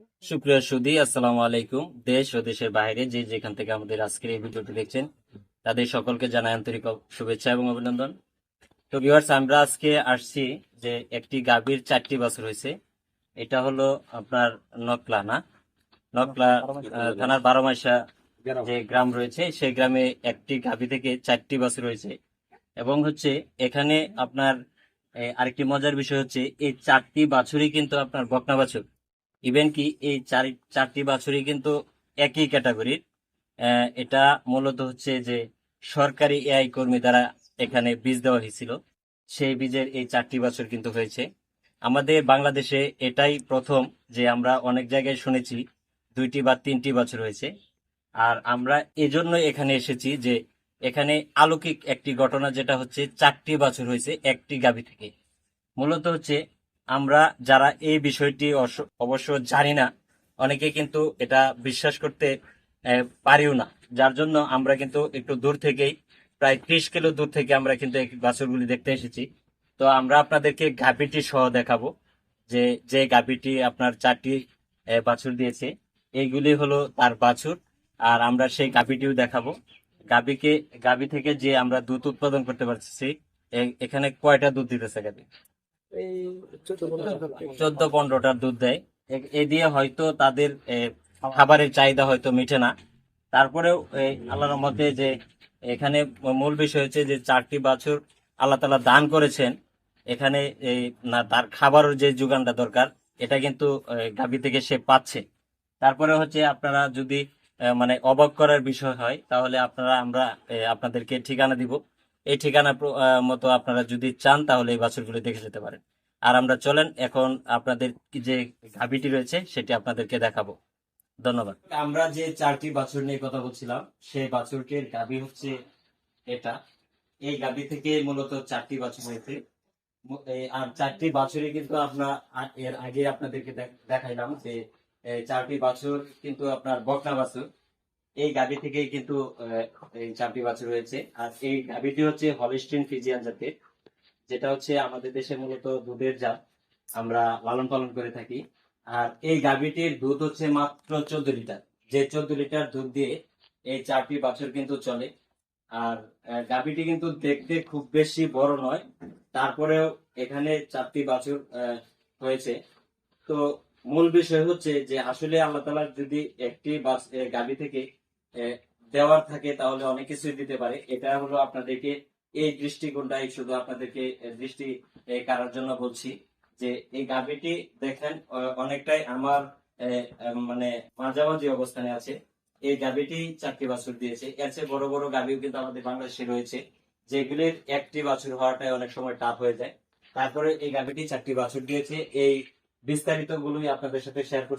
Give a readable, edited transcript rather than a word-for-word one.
সুপ্রিয় সুধী, আসসালামু আলাইকুম। দেশ ও দেশের বাইরে যে যেখান থেকে আমাদের আজকের এই ভিডিওটি দেখছেন তাদের সকলকে জানাই আন্তরিক শুভেচ্ছা এবং অভিনন্দন। তো ভিউয়ার্স, আমরা আজকে আসছি যে একটি গাভীর 4টি বছর হয়েছে। এটা হলো আপনার নকলা, না নকলা থানার 12 মাইশা যে গ্রাম রয়েছে সেই গ্রামে একটি গাভী থেকে 4টি বছর হয়েছে। এবং হচ্ছে এখানে আপনার আরেকটি মজার বিষয় হচ্ছে এই 4টি বাছুরই কিন্তু আপনার বকনা বাছুর। ইভেন কি এই চারটি বাছুরই কিন্তু একই ক্যাটাগরির। এটা মূলত হচ্ছে যে সরকারি এআই কর্মী দ্বারা এখানে বীজ দেওয়া হয়েছিল, সেই বীজের এই 4টি বাছুর কিন্তু হয়েছে। আমাদের বাংলাদেশে এটাই প্রথম যে আমরা অনেক জায়গায় শুনেছি 2টি বা 3টি বাছুর হয়েছে। আর আমরা এজন্য এখানে এসেছি যে এখানে অলৌকিক একটি ঘটনা, যেটা হচ্ছে 4টি বাছুর হয়েছে একটি গাভী থেকে। মূলত হচ্ছে আমরা যারা এই বিষয়টি অবশ্য জানি না, অনেকে কিন্তু এটা বিশ্বাস করতে পারিও না। যার জন্য আমরা কিন্তু একটু দূর থেকেই, প্রায় 30 কিলো দূর থেকে আমরা কিন্তু এই বাছুরগুলি দেখতে এসেছি। তো আমরা আপনাদেরকে গাভীটি সহ দেখাবো, যে যে গাভীটি আপনার 4টি বাছুর দিয়েছে, এইগুলি হলো তার বাছুর। আর আমরা সেই গাভীটিও দেখাবো। গাভীকে গাভী থেকে যে আমরা দুধ উৎপাদন করতে পারছি। এখানে কয়টা দুধ দিতেছে গাভী? এই 14-15টার দুধ দেয়। এ দিয়ে হয়তো তাদের খাবারের চাহিদা হয়তো মিটে না। তারপরেও আল্লাহর রহমতে যে এখানে মূল বিষয় হচ্ছে যে 4টি বাছুর আল্লাহ তাআলা দান করেছেন। এখানে এই না তার খাবারের যে যোগানটা দরকার, এটা কিন্তু গাভী থেকে সে পাচ্ছে। তারপরে হচ্ছে আপনারা যদি মানে অবাক করার বিষয় হয়, তাহলে আমরা আপনাদেরকে ঠিকানা দিব। এই ঠিকানা মতো আপনারা যদি চান তাহলে এই বাছুরগুলো দেখে যেতে পারেন। আর আমরা চলেন এখন আপনাদের যে গাভীটি রয়েছে সেটি আপনাদেরকে দেখাবো। ধন্যবাদ। আমরা যে 4টি বাছুর নিয়ে কথা বলছিলাম, সেই বাছুরটির গাভী হচ্ছে এটা। এই গাভী থেকে মূলত 4টি বাছুর হয়েছে। আর 4টি বাছুরই কিন্তু আমরা এর আগে আপনাদেরকে দেখাইলাম যে 4টি বাছুর কিন্তু আপনার বকনা বাছুর। এই গাভী থেকেই কিন্তু এই 4টি বাছুর হয়েছে। আর এই গাভীটি হচ্ছে হলিস্টিন ফ্রিজিয়ান জাতের, যেটা হচ্ছে আমাদের দেশে মূলত দুধের জাত আমরা লালন পালন করে থাকি। আর এই গাভীটির দুধ হচ্ছে মাত্র 14 লিটার, যে 14 লিটার দুধ দিয়ে এই 4টি বাছুর কিন্তু চলে। আর গাভীটি কিন্তু দেখতে খুব বেশি বড় নয়, তারপরেও এখানে 4টি বাছুর হয়েছে। তো মূল বিষয় হচ্ছে যে আসলে আল্লাহ তাআলা যদি একটি গাভী থেকে আহ, দেওয়ার থাকে তাহলে অনেক কিছুই দিতে পারে। এটা হলো আপনাদেরকে এই দৃষ্টিকোণটাই শুধু আপনাদেরকে দৃষ্টি করার জন্য বলছি যে এই গাভীটি দেখেন অনেকটাই আমার মানে মাঝামাঝি অবস্থানে আছে। এই গাভীটি 4টি বাছুর দিয়েছে। এর চেয়ে বড় বড় গাভীও কিন্তু আমাদের বাংলাদেশে রয়েছে, যেগুলির একটি বাছুর হওয়াটাই অনেক সময় টাফ হয়ে যায়। তারপরে এই গাভীটি 4টি বাছুর দিয়েছে। এই বিস্তারিত গুলোই আপনাদের সাথে শেয়ার করছি।